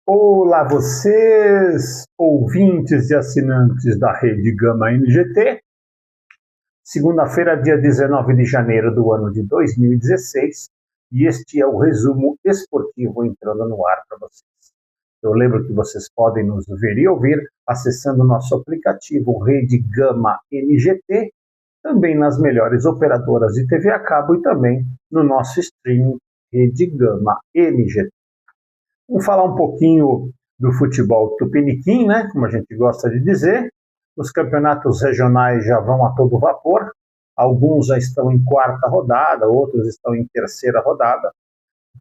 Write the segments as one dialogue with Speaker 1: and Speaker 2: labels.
Speaker 1: Olá, vocês, ouvintes e assinantes da Rede Gama NGT. Segunda-feira, dia 19 de janeiro do ano de 2016, e este é o resumo esportivo entrando no ar para vocês. Eu lembro que vocês podem nos ver e ouvir acessando o nosso aplicativo Rede Gama NGT, também nas melhores operadoras de TV a cabo e também no nosso streaming Rede Gama NGT. Vamos falar um pouquinho do futebol tupiniquim, né? Como a gente gosta de dizer. Os campeonatos regionais já vão a todo vapor. Alguns já estão em quarta rodada, outros estão em terceira rodada.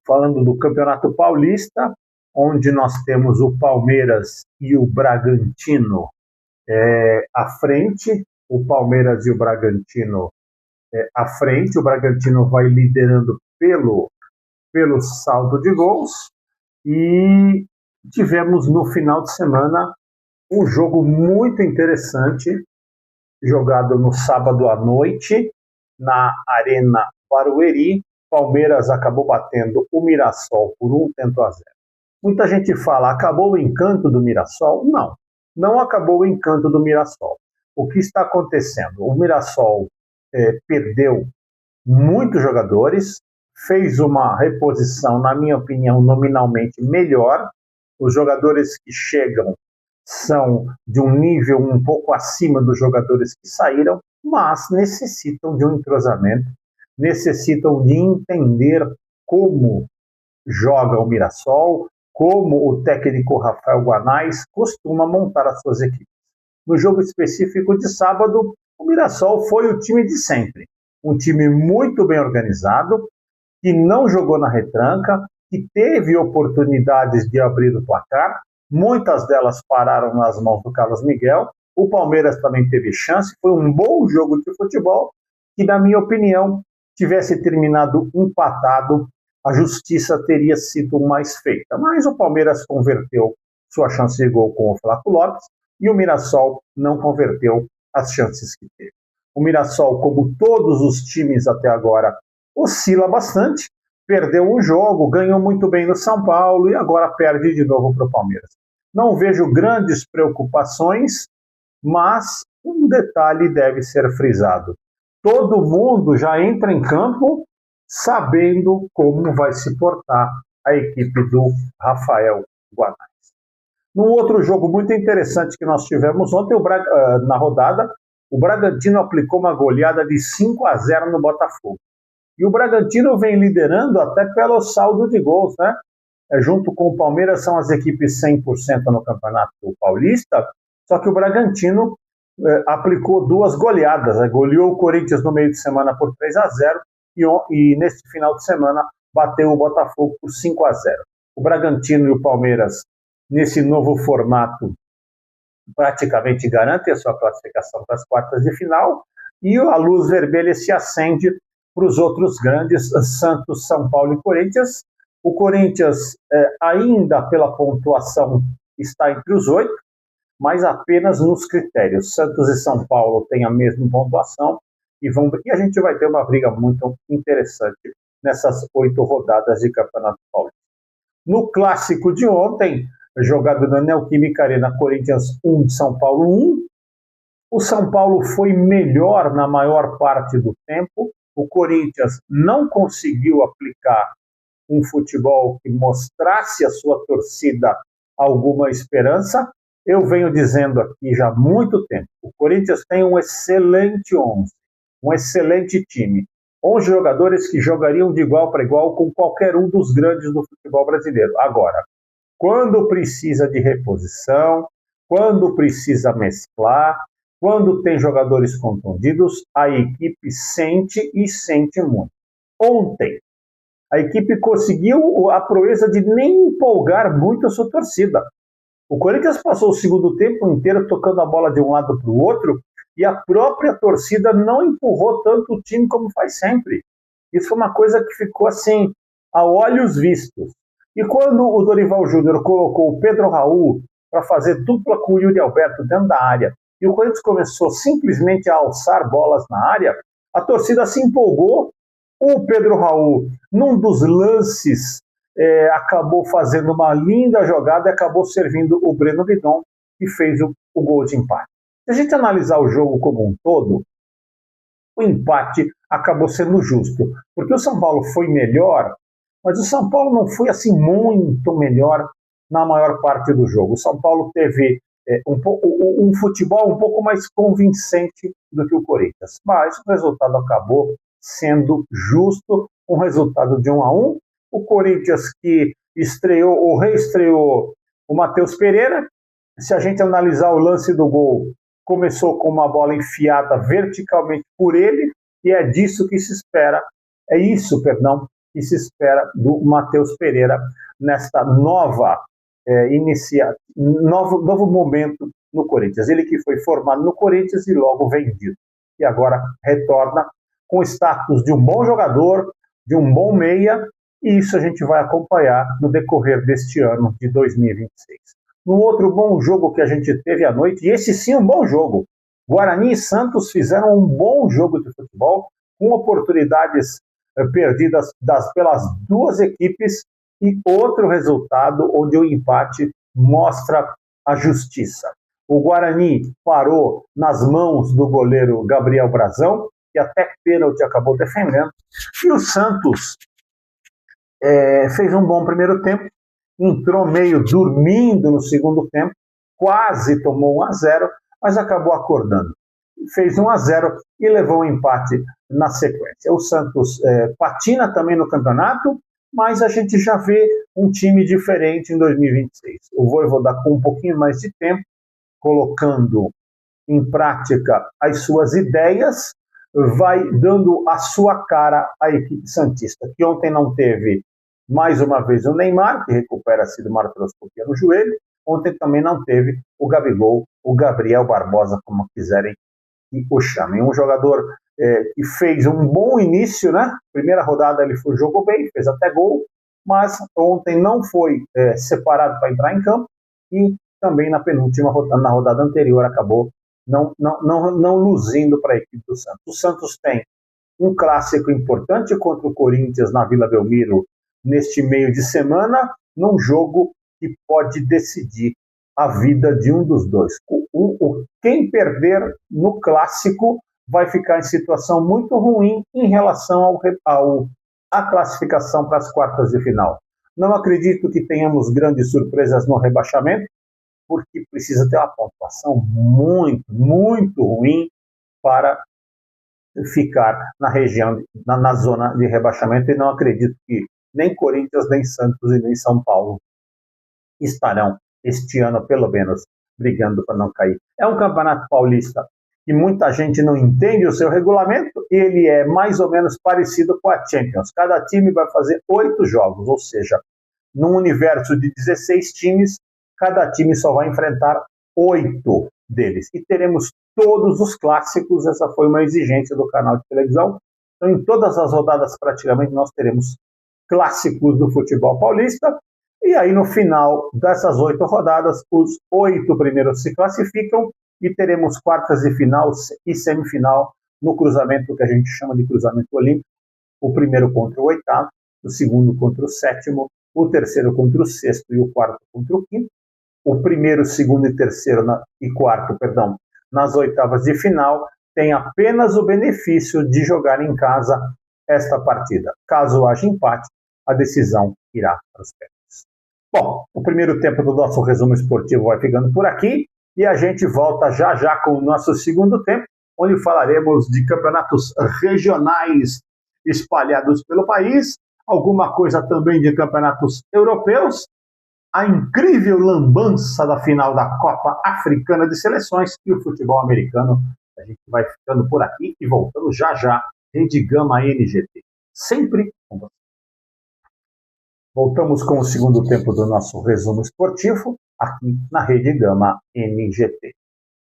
Speaker 1: Falando do Campeonato Paulista, onde nós temos o Palmeiras e o Bragantino à frente. O Palmeiras e o Bragantino à frente. O Bragantino vai liderando pelo saldo de gols. E tivemos no final de semana um jogo muito interessante, jogado no sábado à noite, na Arena Barueri. Palmeiras acabou batendo o Mirassol por 1-0. Muita gente fala, acabou o encanto do Mirassol? Não, não acabou o encanto do Mirassol. O que está acontecendo? O Mirassol perdeu muitos jogadores, fez uma reposição, na minha opinião, nominalmente melhor. Os jogadores que chegam são de um nível um pouco acima dos jogadores que saíram, mas necessitam de um entrosamento, necessitam de entender como joga o Mirassol, como o técnico Rafael Guanais costuma montar as suas equipes. No jogo específico de sábado, o Mirassol foi o time de sempre. Um time muito bem organizado, que não jogou na retranca, que teve oportunidades de abrir o placar, muitas delas pararam nas mãos do Carlos Miguel. O Palmeiras também teve chance, foi um bom jogo de futebol, que, na minha opinião, tivesse terminado empatado, a justiça teria sido mais feita. Mas o Palmeiras converteu sua chance de gol com o Flávio Lopes, e o Mirassol não converteu as chances que teve. O Mirassol, como todos os times até agora, oscila bastante, perdeu um jogo, ganhou muito bem no São Paulo e agora perde de novo para o Palmeiras. Não vejo grandes preocupações, mas um detalhe deve ser frisado. Todo mundo já entra em campo sabendo como vai se portar a equipe do Rafael Guanais. Num outro jogo muito interessante que nós tivemos ontem, na rodada, o Bragantino aplicou uma goleada de 5-0 no Botafogo. E o Bragantino vem liderando até pelo saldo de gols, né? Junto com o Palmeiras são as equipes 100% no Campeonato Paulista, só que o Bragantino aplicou duas goleadas, goleou o Corinthians no meio de semana por 3-0 e neste final de semana bateu o Botafogo por 5-0. O Bragantino e o Palmeiras, nesse novo formato, praticamente garantem a sua classificação para as quartas de final, e a luz vermelha se acende para os outros grandes, Santos, São Paulo e Corinthians. O Corinthians, ainda pela pontuação, está entre os 8, mas apenas nos critérios. Santos e São Paulo têm a mesma pontuação e a gente vai ter uma briga muito interessante nessas 8 rodadas de Campeonato Paulista. No clássico de ontem, jogado na Neoquímica Arena, Corinthians 1, São Paulo 1. O São Paulo foi melhor na maior parte do tempo. O Corinthians não conseguiu aplicar um futebol que mostrasse à sua torcida alguma esperança. Eu venho dizendo aqui já há muito tempo, o Corinthians tem um excelente 11, um excelente time. 11 jogadores que jogariam de igual para igual com qualquer um dos grandes do futebol brasileiro. Agora, quando precisa de reposição, quando precisa mesclar, quando tem jogadores contundidos, a equipe sente e sente muito. Ontem, a equipe conseguiu a proeza de nem empolgar muito a sua torcida. O Corinthians passou o segundo tempo inteiro tocando a bola de um lado para o outro e a própria torcida não empurrou tanto o time como faz sempre. Isso foi uma coisa que ficou assim, a olhos vistos. E quando o Dorival Júnior colocou o Pedro Raul para fazer dupla com o Yuri Alberto dentro da área, e o Corinthians começou simplesmente a alçar bolas na área, a torcida se empolgou. O Pedro Raul, num dos lances acabou fazendo uma linda jogada e acabou servindo o Breno Bidon, que fez o gol de empate. Se a gente analisar o jogo como um todo, o empate acabou sendo justo, porque o São Paulo foi melhor, mas o São Paulo não foi assim muito melhor na maior parte do jogo. O São Paulo teve um futebol um pouco mais convincente do que o Corinthians, mas o resultado acabou sendo justo, um resultado de 1-1. O Corinthians que estreou ou reestreou o Matheus Pereira, se a gente analisar o lance do gol, começou com uma bola enfiada verticalmente por ele, e é disso que se espera, que se espera do Matheus Pereira nesta novo momento no Corinthians. Ele que foi formado no Corinthians e logo vendido. E agora retorna com o status de um bom jogador, de um bom meia, e isso a gente vai acompanhar no decorrer deste ano de 2026. No outro bom jogo que a gente teve à noite, e esse sim um bom jogo, Guarani e Santos fizeram um bom jogo de futebol, com oportunidades perdidas pelas duas equipes, e outro resultado onde o empate mostra a justiça. O Guarani parou nas mãos do goleiro Gabriel Brazão, que até pênalti acabou defendendo, e o Santos fez um bom primeiro tempo, entrou meio dormindo no segundo tempo, quase tomou 1-0, mas acabou acordando. Fez 1-0 e levou um empate na sequência. O Santos patina também no campeonato, mas a gente já vê um time diferente em 2026. O Vojvoda com um pouquinho mais de tempo, colocando em prática as suas ideias, vai dando a sua cara à equipe santista, que ontem não teve, mais uma vez, o Neymar, que recupera-se de uma artroscopia no joelho. Ontem também não teve o Gabigol, o Gabriel Barbosa, como quiserem que o chamem. Um jogador que fez um bom início, né? Primeira rodada ele jogou bem, fez até gol, mas ontem não foi separado para entrar em campo, e também na penúltima rodada, na rodada anterior, acabou não luzindo para a equipe do Santos. O Santos tem um clássico importante contra o Corinthians na Vila Belmiro neste meio de semana, num jogo que pode decidir a vida de um dos dois. Quem perder no clássico vai ficar em situação muito ruim em relação à classificação para as quartas de final. Não acredito que tenhamos grandes surpresas no rebaixamento, porque precisa ter uma pontuação muito, muito ruim para ficar na região, na zona de rebaixamento, e não acredito que nem Corinthians, nem Santos e nem São Paulo estarão este ano, pelo menos, brigando para não cair. É um campeonato paulista que muita gente não entende o seu regulamento. Ele é mais ou menos parecido com a Champions. Cada time vai fazer 8 jogos, ou seja, num universo de 16 times, cada time só vai enfrentar 8 deles. E teremos todos os clássicos. Essa foi uma exigência do canal de televisão. Então, em todas as rodadas, praticamente, nós teremos clássicos do futebol paulista. E aí, no final dessas 8 rodadas, os 8 primeiros se classificam, e teremos quartas de final e semifinal no cruzamento que a gente chama de cruzamento olímpico. O primeiro contra o oitavo, o segundo contra o sétimo, o terceiro contra o sexto e o quarto contra o quinto. O primeiro, segundo e terceiro e quarto, nas oitavas de final, tem apenas o benefício de jogar em casa esta partida. Caso haja empate, a decisão irá para os pênaltis. Bom, o primeiro tempo do nosso resumo esportivo vai ficando por aqui, e a gente volta já já com o nosso segundo tempo, onde falaremos de campeonatos regionais espalhados pelo país, alguma coisa também de campeonatos europeus, a incrível lambança da final da Copa Africana de Seleções e o futebol americano. A gente vai ficando por aqui e voltando já já. Rede Gama NGT. Sempre com você. Voltamos com o segundo tempo do nosso resumo esportivo, aqui na Rede Gama NGT.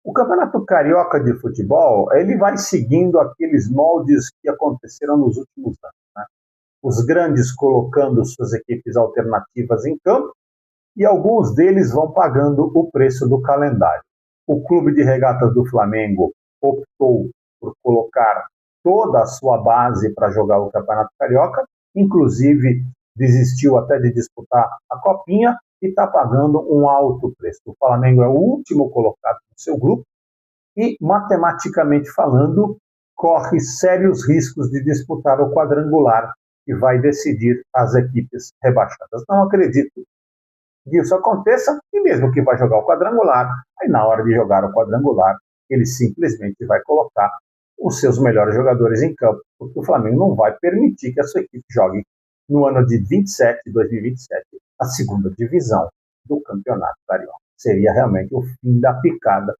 Speaker 1: O Campeonato Carioca de Futebol, ele vai seguindo aqueles moldes que aconteceram nos últimos anos, né? Os grandes colocando suas equipes alternativas em campo, e alguns deles vão pagando o preço do calendário. O Clube de Regatas do Flamengo optou por colocar toda a sua base para jogar o Campeonato Carioca, inclusive desistiu até de disputar a Copinha e está pagando um alto preço. O Flamengo é o último colocado no seu grupo e, matematicamente falando, corre sérios riscos de disputar o quadrangular que vai decidir as equipes rebaixadas. Não acredito que isso aconteça, e mesmo que vai jogar o quadrangular, aí na hora de jogar o quadrangular, ele simplesmente vai colocar os seus melhores jogadores em campo, porque o Flamengo não vai permitir que a sua equipe jogue no ano de 2027, a segunda divisão do Campeonato Carioca. Seria realmente o fim da picada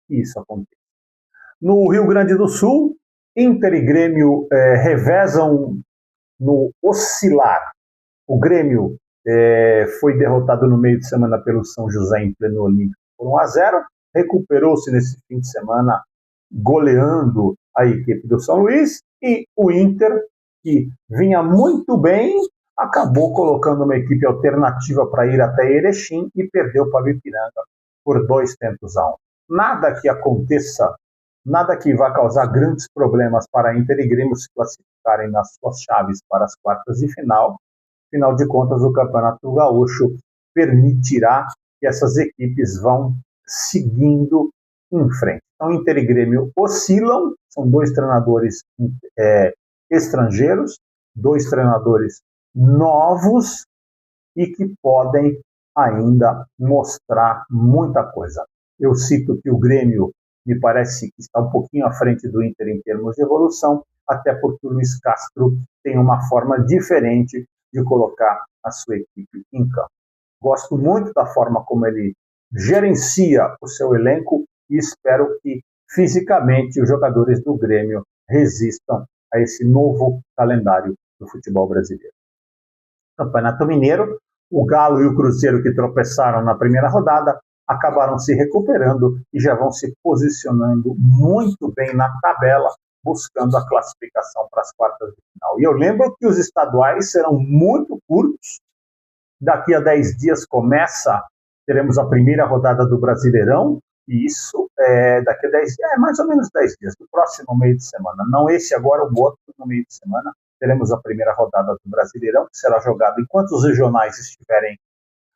Speaker 1: que isso aconteça. No Rio Grande do Sul, Inter e Grêmio revezam no oscilar. O Grêmio foi derrotado no meio de semana pelo São José em pleno Olímpico por 1-0, recuperou-se nesse fim de semana goleando a equipe do São Luís, e o Inter, que vinha muito bem, acabou colocando uma equipe alternativa para ir até Erechim e perdeu para o Ipiranga por 2-1. Nada que aconteça, nada que vá causar grandes problemas para Inter e Grêmio se classificarem nas suas chaves para as quartas de final. Afinal de contas, o Campeonato Gaúcho permitirá que essas equipes vão seguindo em frente. Então, Inter e Grêmio oscilam, são dois treinadores estrangeiros, dois treinadores novos e que podem ainda mostrar muita coisa. Eu cito que o Grêmio me parece que está um pouquinho à frente do Inter em termos de evolução, até porque o Luiz Castro tem uma forma diferente de colocar a sua equipe em campo. Gosto muito da forma como ele gerencia o seu elenco e espero que fisicamente os jogadores do Grêmio resistam a esse novo calendário do futebol brasileiro. Campeonato Mineiro, o Galo e o Cruzeiro, que tropeçaram na primeira rodada, acabaram se recuperando e já vão se posicionando muito bem na tabela, buscando a classificação para as quartas de final. E eu lembro que os estaduais serão muito curtos. Daqui a 10 dias teremos a primeira rodada do Brasileirão, e isso daqui a 10 dias, mais ou menos 10 dias, do próximo meio de semana. Não esse agora, o outro no meio de semana. Teremos a primeira rodada do Brasileirão, que será jogado enquanto os regionais estiverem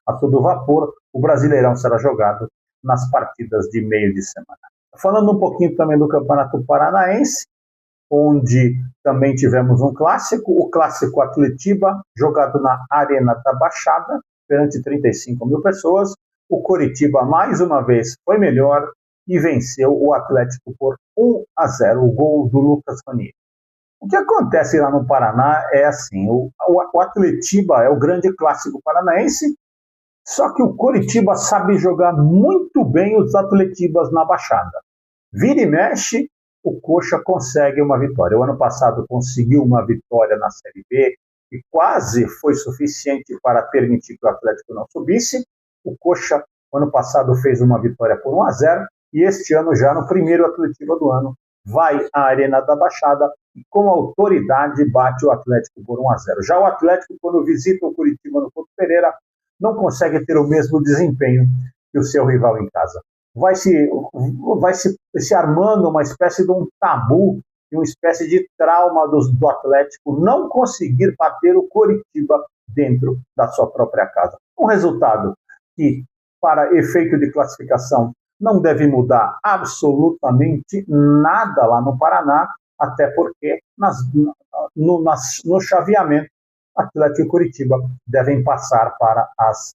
Speaker 1: a todo vapor. O Brasileirão será jogado nas partidas de meio de semana. Falando um pouquinho também do Campeonato Paranaense, onde também tivemos um clássico, o Clássico Atletiba, jogado na Arena da Baixada, perante 35 mil pessoas. O Coritiba, mais uma vez, foi melhor e venceu o Atlético por 1-0, o gol do Lucas Ranieri. O que acontece lá no Paraná é assim, o Atletiba é o grande clássico paranaense, só que o Coritiba sabe jogar muito bem os Atletibas na Baixada. Vira e mexe, o Coxa consegue uma vitória. O ano passado conseguiu uma vitória na Série B, e quase foi suficiente para permitir que o Atlético não subisse. O Coxa, ano passado, fez uma vitória por 1-0, e este ano, já no primeiro Atletiba do ano, vai à Arena da Baixada e com autoridade bate o Atlético por 1-0. Já o Atlético, quando visita o Coritiba no Couto Pereira, não consegue ter o mesmo desempenho que o seu rival em casa. Vai se armando uma espécie de um tabu, uma espécie de trauma do Atlético não conseguir bater o Coritiba dentro da sua própria casa. Um resultado que, para efeito de classificação, não deve mudar absolutamente nada lá no Paraná, até porque no chaveamento, Atlético e Coritiba devem passar para as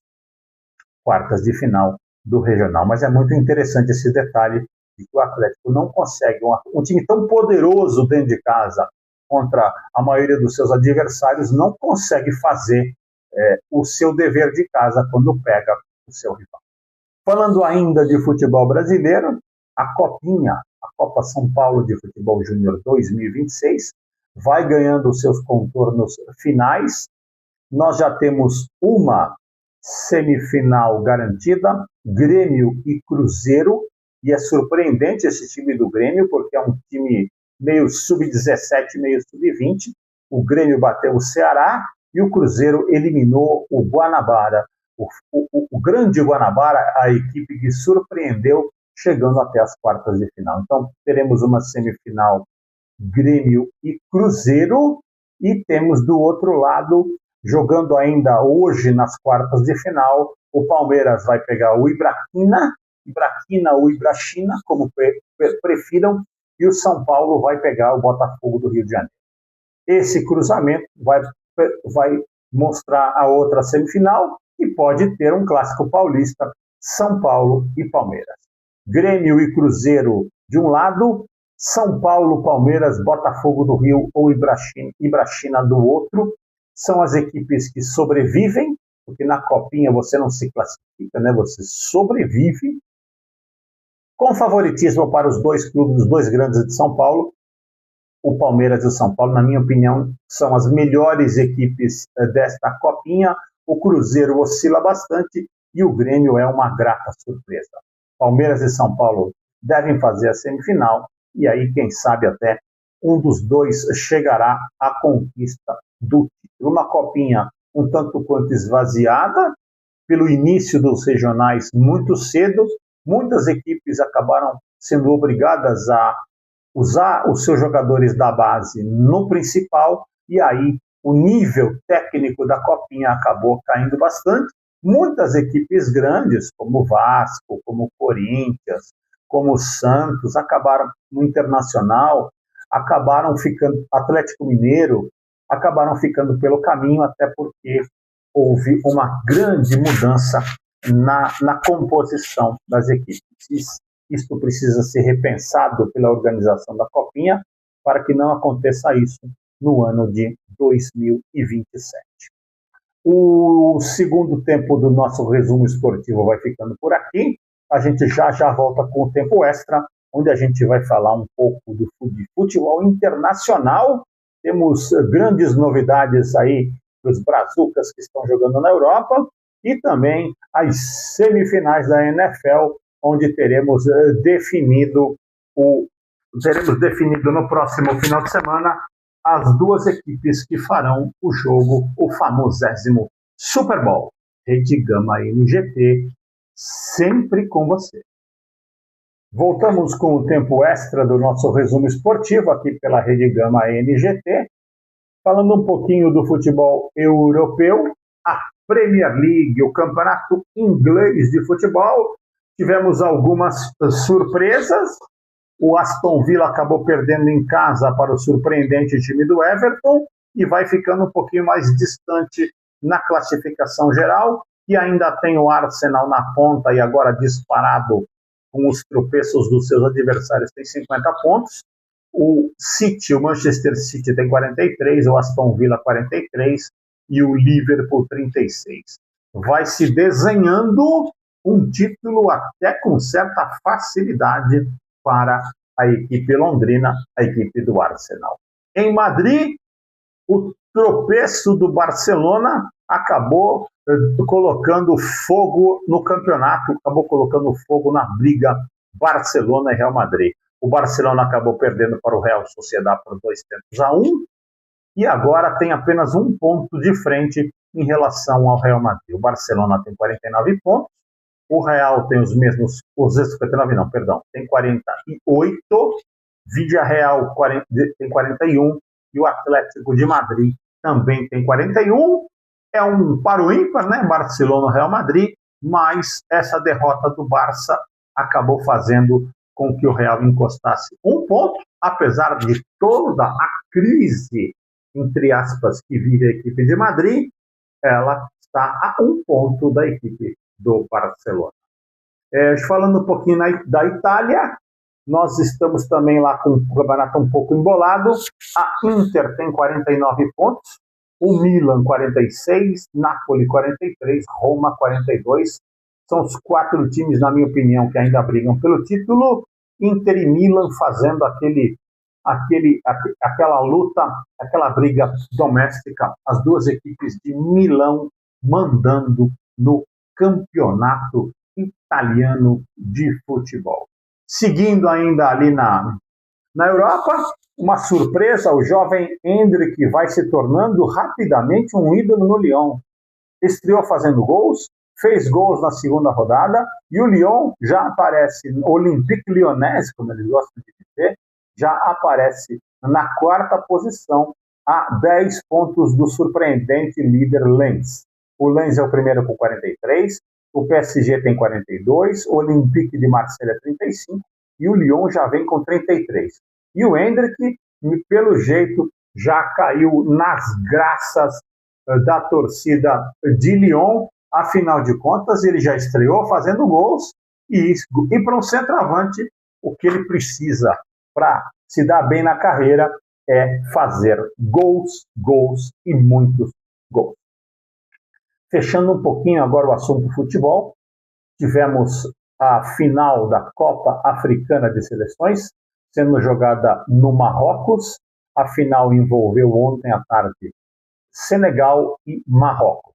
Speaker 1: quartas de final do regional. Mas é muito interessante esse detalhe de que o Atlético não consegue, um time tão poderoso dentro de casa, contra a maioria dos seus adversários, não consegue fazer o seu dever de casa quando pega o seu rival. Falando ainda de futebol brasileiro, a Copinha, a Copa São Paulo de Futebol Júnior 2026, vai ganhando os seus contornos finais. Nós já temos uma semifinal garantida, Grêmio e Cruzeiro, e é surpreendente esse time do Grêmio, porque é um time meio sub-17, meio sub-20. O Grêmio bateu o Ceará e o Cruzeiro eliminou o Guanabara, o grande Guanabara, a equipe que surpreendeu, chegando até as quartas de final. Então, teremos uma semifinal Grêmio e Cruzeiro, e temos do outro lado jogando ainda hoje nas quartas de final, o Palmeiras vai pegar o Ibraquina ou Ibrachina, como prefiram, e o São Paulo vai pegar o Botafogo do Rio de Janeiro. Esse cruzamento vai mostrar a outra semifinal e pode ter um clássico paulista, São Paulo e Palmeiras. Grêmio e Cruzeiro de um lado, São Paulo, Palmeiras, Botafogo do Rio ou Ibrachina do outro. São as equipes que sobrevivem, porque na Copinha você não se classifica, né? Você sobrevive, com favoritismo para os dois clubes, os dois grandes de São Paulo. O Palmeiras e o São Paulo, na minha opinião, são as melhores equipes desta Copinha. O Cruzeiro oscila bastante e o Grêmio é uma grata surpresa. Palmeiras e São Paulo devem fazer a semifinal e aí, quem sabe, até um dos dois chegará à conquista do título. Uma Copinha um tanto quanto esvaziada pelo início dos regionais muito cedo. Muitas equipes acabaram sendo obrigadas a usar os seus jogadores da base no principal, e aí o nível técnico da Copinha acabou caindo bastante. Muitas equipes grandes, como o Vasco, como o Corinthians, como o Santos, acabaram no Internacional, acabaram ficando, Atlético Mineiro, acabaram ficando pelo caminho, até porque houve uma grande mudança na composição das equipes. Isto precisa ser repensado pela organização da Copinha para que não aconteça isso no ano de 2027. O segundo tempo do nosso resumo esportivo vai ficando por aqui. A gente já volta com o tempo extra, onde a gente vai falar um pouco de futebol internacional. Temos grandes novidades aí para os brazucas que estão jogando na Europa e também as semifinais da NFL, onde teremos definido no próximo final de semana as duas equipes que farão o jogo, o famosésimo Super Bowl. Rede Gama NGT, sempre com você. Voltamos com o tempo extra do nosso resumo esportivo aqui pela Rede Gama NGT, falando um pouquinho do futebol europeu, a Premier League, o campeonato inglês de futebol. Tivemos algumas surpresas. O Aston Villa acabou perdendo em casa para o surpreendente time do Everton e vai ficando um pouquinho mais distante na classificação geral. E ainda tem o Arsenal na ponta e agora disparado com os tropeços dos seus adversários, tem 50 pontos. O City, o Manchester City tem 43, o Aston Villa 43 e o Liverpool 36. Vai se desenhando um título até com certa facilidade para a equipe londrina, a equipe do Arsenal. Em Madrid, o tropeço do Barcelona acabou colocando fogo no campeonato, acabou colocando fogo na briga Barcelona e Real Madrid. O Barcelona acabou perdendo para o Real Sociedad por 2-1 e agora tem apenas um ponto de frente em relação ao Real Madrid. O Barcelona tem 49 pontos, o Real tem os mesmos, tem 48, Villarreal tem 41 e o Atlético de Madrid também tem 41. É um paro ímpar, né? Barcelona, Real Madrid, mas essa derrota do Barça acabou fazendo com que o Real encostasse um ponto, apesar de toda a crise, entre aspas, que vive a equipe de Madrid, ela está a um ponto da equipe do Barcelona. Falando um pouquinho da Itália, nós estamos também lá com o campeonato um pouco embolado. A Inter tem 49 pontos, o Milan 46, Napoli 43, Roma 42. São os 4 times, na minha opinião, que ainda brigam pelo título. Inter e Milan fazendo aquela luta, aquela briga doméstica, as duas equipes de Milão mandando no campeonato italiano de futebol. Seguindo ainda ali na Europa, uma surpresa, o jovem Endrick vai se tornando rapidamente um ídolo no Lyon. Estreou fazendo gols, fez gols na segunda rodada, e o Lyon já aparece, Olympique Lyonnais, como eles gostam de dizer, já aparece na 4ª posição a 10 pontos do surpreendente líder Lens. O Lens é o primeiro com 43, o PSG tem 42, o Olympique de Marselha 35 e o Lyon já vem com 33. E o Hendrick, pelo jeito, já caiu nas graças da torcida de Lyon. Afinal de contas, ele já estreou fazendo gols e para um centroavante, o que ele precisa para se dar bem na carreira é fazer gols, gols e muitos gols. Fechando um pouquinho agora o assunto futebol, tivemos a final da Copa Africana de Seleções, sendo jogada no Marrocos. A final envolveu ontem à tarde Senegal e Marrocos.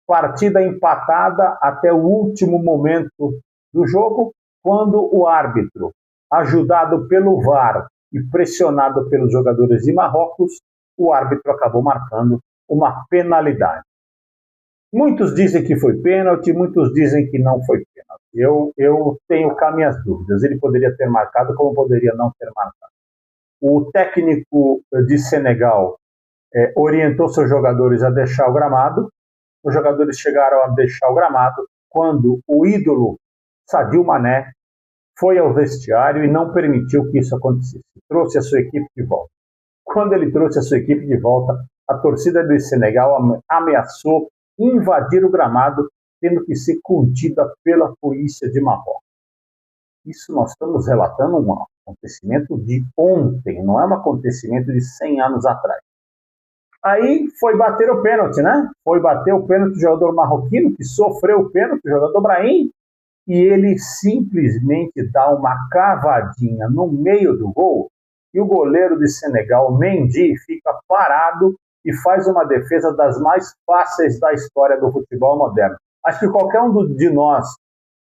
Speaker 1: Partida empatada até o último momento do jogo, quando o árbitro, ajudado pelo VAR e pressionado pelos jogadores de Marrocos, o árbitro acabou marcando uma penalidade. Muitos dizem que foi pênalti, muitos dizem que não foi pênalti. Eu tenho cá minhas dúvidas. Ele poderia ter marcado, como poderia não ter marcado. O técnico de Senegal orientou seus jogadores a deixar o gramado. Os jogadores chegaram a deixar o gramado quando o ídolo Sadio Mané foi ao vestiário e não permitiu que isso acontecesse. Trouxe a sua equipe de volta. Quando ele trouxe a sua equipe de volta, a torcida do Senegal ameaçou invadir o gramado, tendo que ser contida pela polícia de Marrocos. Isso nós estamos relatando um acontecimento de ontem, não é um acontecimento de 100 anos atrás. Aí foi bater o pênalti, né? Foi bater o pênalti do jogador marroquino, que sofreu o pênalti, o jogador Brahim, e ele simplesmente dá uma cavadinha no meio do gol, e o goleiro de Senegal, Mendy, fica parado e faz uma defesa das mais fáceis da história do futebol moderno. Acho que qualquer um de nós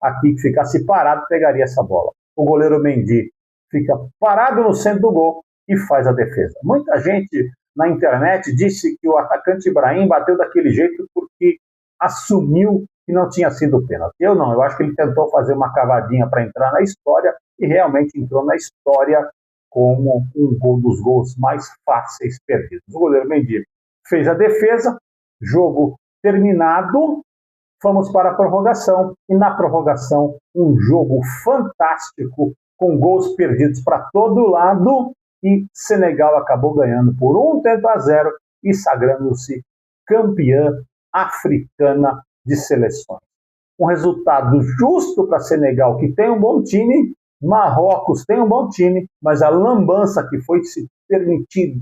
Speaker 1: aqui que ficasse parado pegaria essa bola. O goleiro Mendy fica parado no centro do gol e faz a defesa. Muita gente na internet disse que o atacante Ibrahim bateu daquele jeito porque assumiu que não tinha sido pênalti. Eu não, eu acho que ele tentou fazer uma cavadinha para entrar na história e realmente entrou na história como um dos gols mais fáceis perdidos. O goleiro Mendy fez a defesa, jogo terminado, fomos para a prorrogação, e na prorrogação um jogo fantástico, com gols perdidos para todo lado, e Senegal acabou ganhando por 1-0 e sagrando-se campeã africana de seleções. Um resultado justo para Senegal, que tem um bom time, Marrocos tem um bom time, mas a lambança que foi se permitido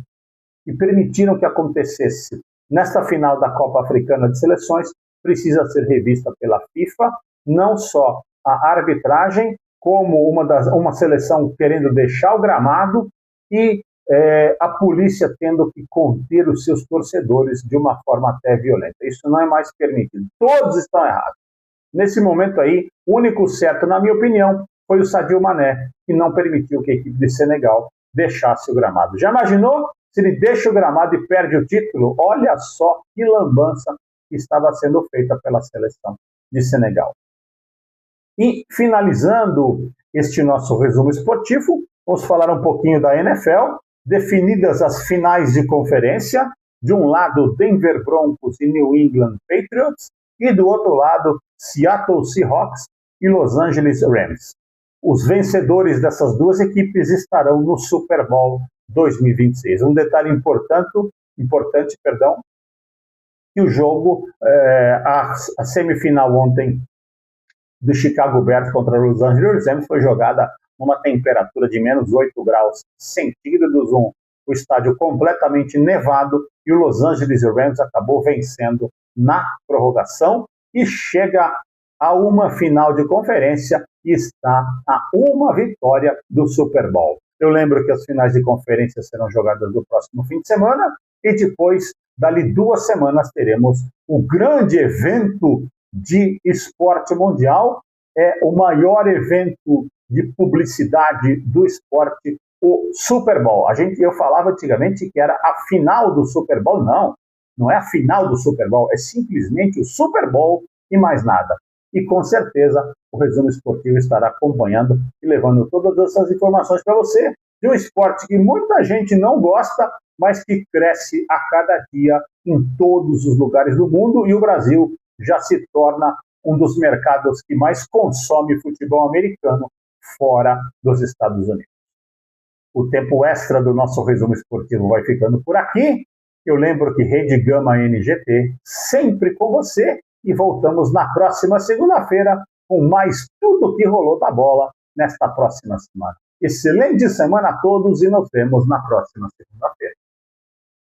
Speaker 1: e permitiram que acontecesse nesta final da Copa Africana de Seleções precisa ser revista pela FIFA, não só a arbitragem, como uma seleção querendo deixar o gramado e a polícia tendo que conter os seus torcedores de uma forma até violenta. Isso não é mais permitido. Todos estão errados. Nesse momento aí, o único certo, na minha opinião, foi o Sadio Mané, que não permitiu que a equipe de Senegal deixasse o gramado. Já imaginou se ele deixa o gramado e perde o título? Olha só que lambança que estava sendo feita pela seleção de Senegal. E, finalizando este nosso resumo esportivo, vamos falar um pouquinho da NFL, definidas as finais de conferência, de um lado Denver Broncos e New England Patriots, e do outro lado Seattle Seahawks e Los Angeles Rams. Os vencedores dessas duas equipes estarão no Super Bowl 2026. Um detalhe importante, que o jogo, a semifinal ontem do Chicago Bears contra Los Angeles Rams foi jogada numa temperatura de menos 8 graus centígrados, o estádio completamente nevado, e o Los Angeles Rams acabou vencendo na prorrogação e chega a uma final de conferência e está a uma vitória do Super Bowl. Eu lembro que as finais de conferência serão jogadas no próximo fim de semana e depois, dali 2 semanas, teremos o grande evento de esporte mundial, o maior evento de publicidade do esporte, o Super Bowl. Eu falava antigamente que era a final do Super Bowl. Não é a final do Super Bowl, é simplesmente o Super Bowl e mais nada. E com certeza o Resumo Esportivo estará acompanhando e levando todas essas informações para você, de um esporte que muita gente não gosta, mas que cresce a cada dia em todos os lugares do mundo, e o Brasil já se torna um dos mercados que mais consome futebol americano fora dos Estados Unidos. O tempo extra do nosso resumo esportivo vai ficando por aqui. Eu lembro que Rede Gama NGT, sempre com você, e voltamos na próxima segunda-feira com mais tudo que rolou da bola nesta próxima semana. Excelente semana a todos e nos vemos na próxima segunda-feira.